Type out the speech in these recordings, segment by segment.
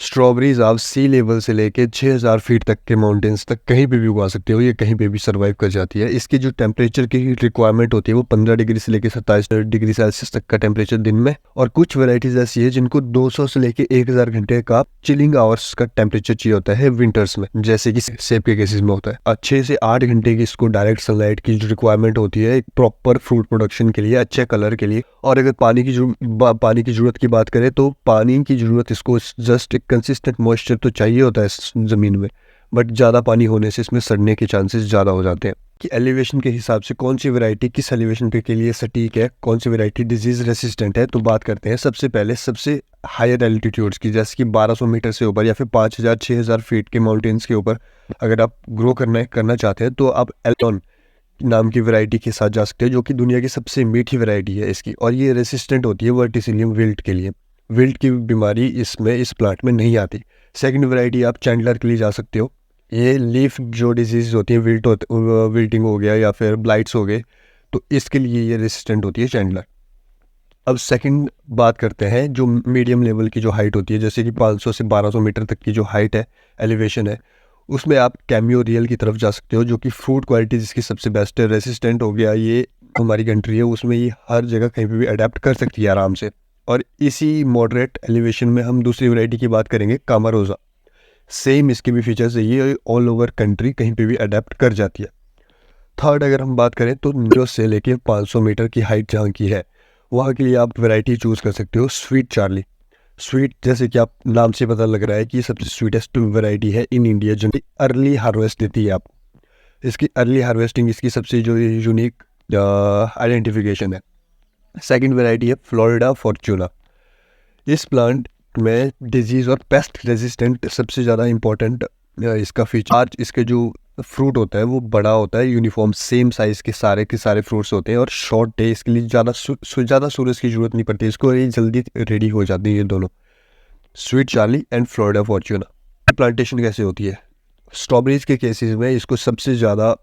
Strawberries आप सी level से लेके 6000 फीट तक के माउंटेन्स तक कहीं पे भी उगा सकते हो, ये कहीं पे भी सर्वाइव कर जाती है। इसकी जो टेम्परेचर की रिक्वायरमेंट होती है वो 15 डिग्री से लेके 27 डिग्री सेल्सियस तक का टेम्परेचर दिन में, और कुछ वैरायटीज ऐसी है जिनको 200 से लेके 1000 घंटे का चिलिंग आवर्स का टेम्परेचर चाहिए होता है विंटर्स में, जैसे कि सेब के केसेस में होता है। 6 से 8 घंटे की इसको डायरेक्ट सनलाइट की जो रिक्वायरमेंट होती है एक प्रॉपर फ्रूट प्रोडक्शन के लिए, अच्छे कलर के लिए। और अगर पानी की जरूरत की बात करें तो पानी की जरूरत इसको जस्ट एक कंसिस्टेंट मॉइस्चर तो चाहिए होता है इस ज़मीन में, बट ज़्यादा पानी होने से इसमें सड़ने के चांसेस ज़्यादा हो जाते हैं। कि एलिवेशन के हिसाब से कौन सी वैरायटी किस एलिवेशन पे के लिए सटीक है, कौन सी वैरायटी डिजीज रेसिस्टेंट है, तो बात करते हैं सबसे पहले सबसे हायर एल्टीट्यूड्स की, जैसे कि 1200 मीटर से ऊपर या फिर 5000 6000 फीट के माउंटेन्स के ऊपर अगर आप ग्रो करना चाहते हैं तो आप एलोन नाम की वैरायटी के साथ जा सकते हैं, जो कि दुनिया की सबसे मीठी वैरायटी है इसकी, और ये रेसिस्टेंट होती है वर्टिसिलियम विल्ट के लिए। विल्ट की बीमारी इस प्लांट में नहीं आती। सेकंड वैरायटी आप चैंडलर के लिए जा सकते हो। ये लीफ जो डिजीज होती है, विल्टिंग हो गया या फिर ब्लाइट्स हो गए, तो इसके लिए ये रेसिस्टेंट होती है चैंडलर। अब सेकंड बात करते हैं जो मीडियम लेवल की जो हाइट होती है, जैसे कि 500 से 1200 मीटर तक की जो हाइट है, एलिवेशन है, उसमें आप कैमियो रियल की तरफ जा सकते हो, जो कि फ्रूट क्वालिटी जिसकी सबसे बेस्ट है। रेसिस्टेंट हो गया, ये हमारी कंट्री है उसमें ये हर जगह कहीं पे भी अडेप्ट कर सकती है आराम से। और इसी मॉडरेट एलिवेशन में हम दूसरी वैरायटी की बात करेंगे, कामारोजा। सेम इसके भी फीचर्स है, ये ऑल ओवर कंट्री कहीं पे भी अडेप्ट कर जाती है। थर्ड अगर हम बात करें तो नीरो से लेके 500 मीटर की हाइट जहाँ की है, वहाँ के लिए आप वैरायटी चूज़ कर सकते हो स्वीट चार्ली। स्वीट जैसे कि आप नाम से पता लग रहा है कि सबसे स्वीटेस्ट वैरायटी है इन इंडिया, जो अर्ली हार्वेस्ट देती है आपको। इसकी अर्ली हार्वेस्टिंग इसकी सबसे जो यूनिक आइडेंटिफिकेशन है। सेकंड वैरायटी है फ्लोरिडा फॉर्चूना। इस प्लांट में डिजीज़ और पेस्ट रेजिस्टेंट सबसे ज़्यादा इम्पोर्टेंट इसका फीचर, आज इसके जो फ्रूट होता है वो बड़ा होता है, यूनिफॉर्म सेम साइज़ के सारे फ्रूट्स होते हैं, और शॉर्ट डे इसके लिए ज़्यादा सूरज की ज़रूरत नहीं पड़ती इसको, ये जल्दी रेडी हो जाती है ये दोनों, sweet Charlie and Florida Fortuna. Plantation कैसे होती है? स्ट्रॉबेरीज के केसेस में इसको सबसे ज़्यादा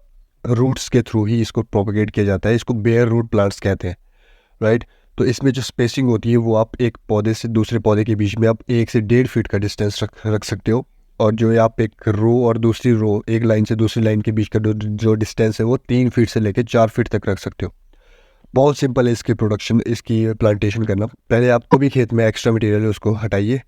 रूट्स के थ्रू ही इसको प्रोपगेट किया जाता है, इसको बेयर रूट प्लांट्स कहते हैं, राइट। तो इसमें जो स्पेसिंग होती है वो आप एक पौधे से दूसरे पौधे के बीच में आप 1 से 1.5 फीट का डिस्टेंस रख सकते हो, और जो आप एक रो और दूसरी रो, एक लाइन से दूसरी लाइन के बीच का जो डिस्टेंस है वो 3 फीट से लेकर 4 फीट तक रख सकते हो। बहुत सिंपल है इसकी प्लांटेशन करना। पहले आपको भी खेत में एक्स्ट्रा मटेरियल है उसको हटाइए,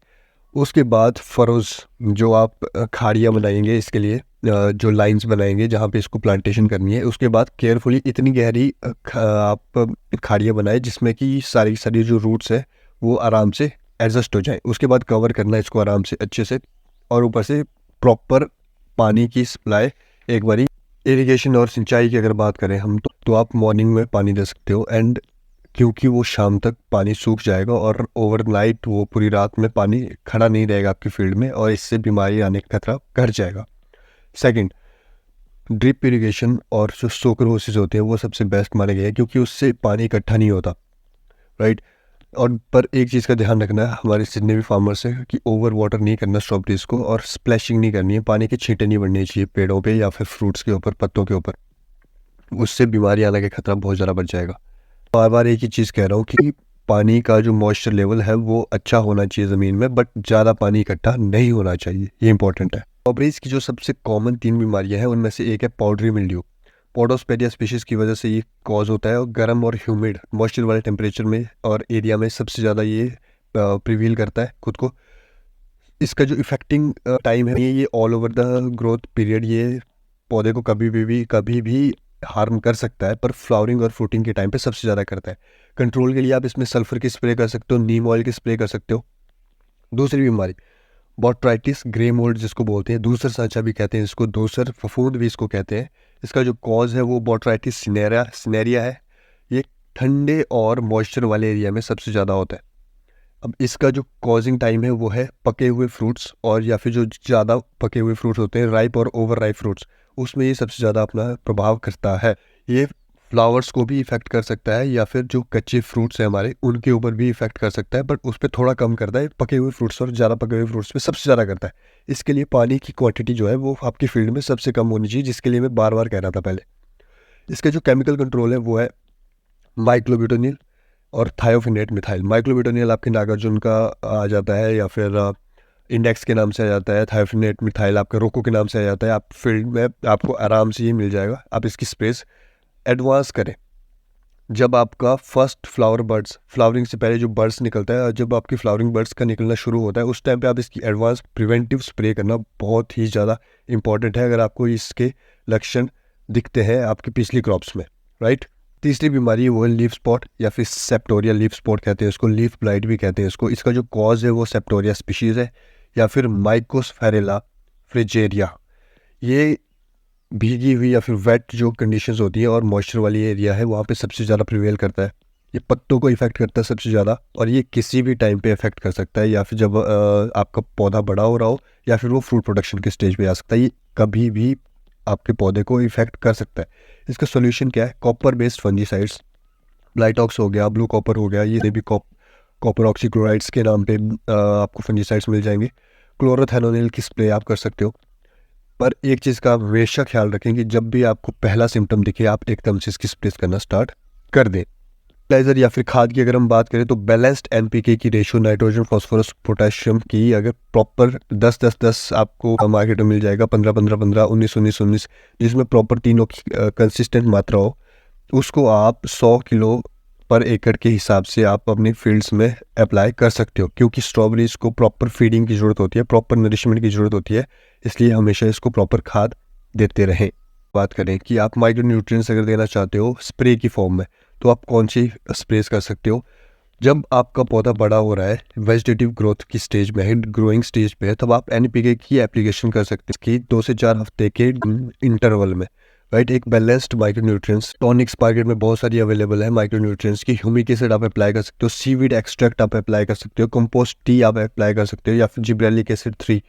उसके बाद फरोज़ जो आप खाड़ियाँ बनाएंगे इसके लिए, जो लाइंस बनाएंगे जहाँ पे इसको प्लांटेशन करनी है, उसके बाद केयरफुली इतनी गहरी आप खाड़ियाँ बनाए जिसमें कि सारी सारी जो रूट्स है वो आराम से एडजस्ट हो जाए। उसके बाद कवर करना है इसको आराम से अच्छे से, और ऊपर से प्रॉपर पानी की सप्लाई एक बारी। इरिगेशन और सिंचाई की अगर बात करें हम तो आप मॉर्निंग में पानी दे सकते हो, एंड क्योंकि वो शाम तक पानी सूख जाएगा और ओवरनाइट वो पूरी रात में पानी खड़ा नहीं रहेगा आपकी फील्ड में, और इससे बीमारी आने का खतरा घट जाएगा। सेकंड, ड्रिप इरिगेशन और जो सोकर होसेस होते हैं वो सबसे बेस्ट माने गए हैं, क्योंकि उससे पानी इकट्ठा नहीं होता, राइट। और पर एक चीज़ का ध्यान रखना है हमारे जितने भी फार्मर्स हैं कि ओवर वाटर नहीं करना स्ट्रॉबेरीज को, और स्प्लैशिंग नहीं करनी है, पानी के छींटे नहीं बढ़ने चाहिए पेड़ों पे या फिर फ्रूट्स के ऊपर, पत्तों के ऊपर, उससे बीमारी आने का खतरा बहुत ज़्यादा बढ़ जाएगा। बार बार एक ही चीज़ कह रहा हूँ कि पानी का जो मॉइस्चर लेवल है वो अच्छा होना चाहिए ज़मीन में, बट ज़्यादा पानी इकट्ठा नहीं होना चाहिए, ये इंपॉर्टेंट है। स्ट्रॉबेरीज की जो सबसे कॉमन 3 बीमारियां हैं उनमें से एक है पाउडरी मिल्ड्यू। पोडोस्पेडिया स्पीशीज़ की वजह से ये कॉज होता है, और गर्म और ह्यूमिड मॉइस्चर वाले टेम्परेचर में और एरिया में सबसे ज़्यादा ये प्रिवील करता है खुद को। इसका जो इफेक्टिंग टाइम है ये all over the growth period, ये पौधे को कभी भी हार्म कर सकता है, पर फ्लावरिंग और फ्रूटिंग के टाइम पे सबसे ज़्यादा करता है। कंट्रोल के लिए आप इसमें सल्फर की स्प्रे कर सकते हो, नीम ऑयल की स्प्रे कर सकते हो। दूसरी बीमारी बॉट्राइटिस ग्रे मोल्ड जिसको बोलते हैं, दूसर सांचा भी कहते हैं इसको, दूसर फफूंद भी इसको कहते हैं। इसका जो कॉज है वो बॉट्राइटिस सिनेरिया है। ये ठंडे और मॉइस्चर वाले एरिया में सबसे ज़्यादा होता है। अब इसका जो कॉजिंग टाइम है वो है पके हुए फ्रूट्स, और या फिर जो ज़्यादा पके हुए फ्रूट्स होते हैं, राइप और ओवर राइप फ्रूट्स, उसमें ये सबसे ज़्यादा अपना प्रभाव करता है। ये फ्लावर्स को भी इफ़ेक्ट कर सकता है, या फिर जो कच्चे फ्रूट्स हैं हमारे उनके ऊपर भी इफ़ेक्ट कर सकता है, बट उस पर थोड़ा कम करता है। पके हुए फ्रूट्स और ज़्यादा पके हुए फ्रूट्स पे सबसे ज़्यादा करता है। इसके लिए पानी की क्वांटिटी जो है वो आपकी फील्ड में सबसे कम होनी चाहिए, जिसके लिए मैं बार बार कह रहा था पहले। इसका जो केमिकल कंट्रोल है वो है माइक्लोब्यूटानिल और थायोफिनेट मिथाइल। माइक्लोब्यूटानिल आपके नागार्जुन का आ जाता है, या फिर इंडेक्स के नाम से आ जाता है, थायोफेनेट मिथाइल आपका रोको के नाम से आ जाता है। आप फील्ड में आपको आराम से ये मिल जाएगा। आप इसकी स्प्रेस एडवांस करें जब आपका फर्स्ट फ्लावरिंग से पहले जो बर्ड्स निकलता है, और जब आपकी फ्लावरिंग बर्ड्स का निकलना शुरू होता है, उस टाइम पे आप इसकी एडवांस प्रिवेंटिव स्प्रे करना बहुत ही ज़्यादा इंपॉर्टेंट है अगर आपको इसके लक्षण दिखते हैं आपकी पिछली क्रॉप्स में, राइट। तीसरी बीमारी वो है लीफ स्पॉट या फिर सेप्टोरिया लीफ स्पॉट कहते हैं इसको, लीफ ब्लाइट भी कहते हैं इसको। इसका जो कॉज है वो सेप्टोरिया स्पीशीज़ है या फिर माइकोस्फेरेला फ्रिजेरिया। ये भीगी हुई या फिर वेट जो कंडीशंस होती है और मॉइस्चर वाली एरिया है वहाँ पे सबसे ज़्यादा प्रिवेल करता है। ये पत्तों को इफेक्ट करता है सबसे ज़्यादा, और ये किसी भी टाइम पे इफेक्ट कर सकता है, या फिर जब आपका पौधा बड़ा हो रहा हो या फिर वो फ्रूट प्रोडक्शन के स्टेज पे आ सकता है। ये कभी भी आपके पौधे को इफेक्ट कर सकता है। इसका सोल्यूशन क्या है? कॉपर बेस्ड फंजीसाइड्स, ब्लाइटॉक्स हो गया, ब्लू कॉपर हो गया, ये भी कॉपर ऑक्सीक्लोराइड्स के नाम पे आपको फंजीसाइड्स मिल जाएंगे। क्लोरोथेनोनिल की स्प्रे आप कर सकते हो। पर एक चीज़ का हमेशा ख्याल रखें कि जब भी आपको पहला सिम्टम दिखे आप एकदम से इसकी स्प्रे करना स्टार्ट कर दें। फर्टिलाइजर या फिर खाद की अगर हम बात करें तो बैलेंस्ड एनपीके की रेशियो नाइट्रोजन फास्फोरस पोटेशियम की अगर प्रॉपर 10-10-10 आपको मार्केट में मिल जाएगा, 15-15-15, 19-19-19, जिसमें प्रॉपर तीनों की कंसिस्टेंट मात्रा हो, उसको आप 100 किलो पर एकड़ के हिसाब से आप अपनी फील्ड्स में अप्लाई कर सकते हो, क्योंकि स्ट्रॉबेरीज को प्रॉपर फीडिंग की ज़रूरत होती है, प्रॉपर नरिशमेंट की ज़रूरत होती है, इसलिए हमेशा इसको प्रॉपर खाद देते रहें। बात करें कि आप माइक्रो न्यूट्रिएंट्स अगर देना चाहते हो स्प्रे की फॉर्म में, तो आप कौन सी स्प्रेस कर सकते हो? जब आपका पौधा बड़ा हो रहा है, वेजिटेटिव ग्रोथ की स्टेज में है, ग्रोइंग स्टेज पे है, तब आप एनपीके की एप्लीकेशन कर सकते हैं कि 2 से 4 हफ्ते के इंटरवल में, राइट। एक balanced micro nutrients tonics market में बहुत सारी अवेलेबल है माइक्रो न्यूट्रिएंट्स की। ह्यूमिक एसिड आप अप्लाई कर सकते हो, सीवीड एक्सट्रैक्ट आप अप्लाई कर सकते हो, कंपोस्ट टी आप अप्लाई कर सकते हो, या फिर जिब्रेलिक एसिड 3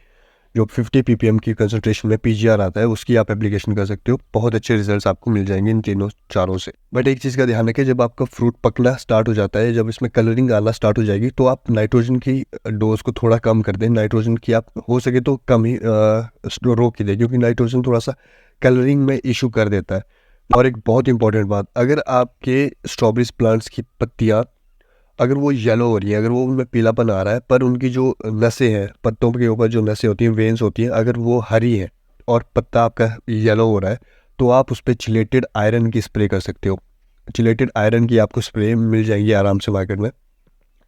जो 50 ppm की कंसंट्रेशन में पीजीआर आता है उसकी आप एप्लीकेशन कर सकते हो। बहुत अच्छे रिजल्ट्स आपको मिल जाएंगे इन तीनों चारों से। बट एक चीज़ का ध्यान रखें, जब आपका फ्रूट पकना स्टार्ट हो जाता है, जब इसमें कलरिंग आना स्टार्ट हो जाएगी, तो आप नाइट्रोजन की डोज को थोड़ा कम कर दें। नाइट्रोजन की आप हो सके तो कम ही रोक ही दें, क्योंकि नाइट्रोजन थोड़ा सा कलरिंग में इशू कर देता है। और एक बहुत इंपॉर्टेंट बात, अगर आपके स्ट्रॉबेरी प्लांट्स की पत्तियाँ अगर वो येलो हो रही है, अगर वो उनमें पीलापन आ रहा है, पर उनकी जो नसें हैं, पत्तों के ऊपर जो नसें होती हैं, वेन्स होती हैं, अगर वो हरी है और पत्ता आपका येलो हो रहा है, तो आप उस पर चिलेटेड आयरन की स्प्रे कर सकते हो। चिलेटेड आयरन की आपको स्प्रे मिल जाएंगी आराम से मार्केट में।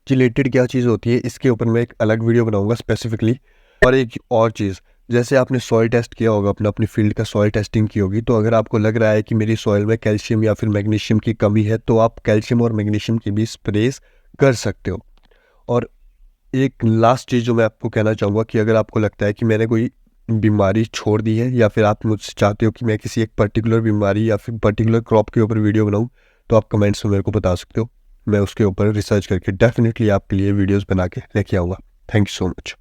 चिलेटेड क्या चीज़ होती है, इसके ऊपर मैं एक अलग वीडियो बनाऊंगा स्पेसिफिकली। और एक और चीज़, जैसे आपने सॉइल टेस्ट किया होगा, अपनी फील्ड का सॉइल टेस्टिंग की होगी, तो अगर आपको लग रहा है कि मेरी सॉइल में कैल्शियम या फिर मैग्नीशियम की कमी है, तो आप कैल्शियम और मैग्नीशियम की भी स्प्रेस कर सकते हो। और एक लास्ट चीज़ जो मैं आपको कहना चाहूँगा कि अगर आपको लगता है कि मैंने कोई बीमारी छोड़ दी है, या फिर आप मुझसे चाहते हो कि मैं किसी एक पर्टिकुलर बीमारी या फिर पर्टिकुलर क्रॉप के ऊपर वीडियो बनाऊँ, तो आप कमेंट्स में मेरे को बता सकते हो। मैं उसके ऊपर रिसर्च करके डेफिनेटली आपके लिए वीडियोस बना के लेके आऊँगा। Thank you so much.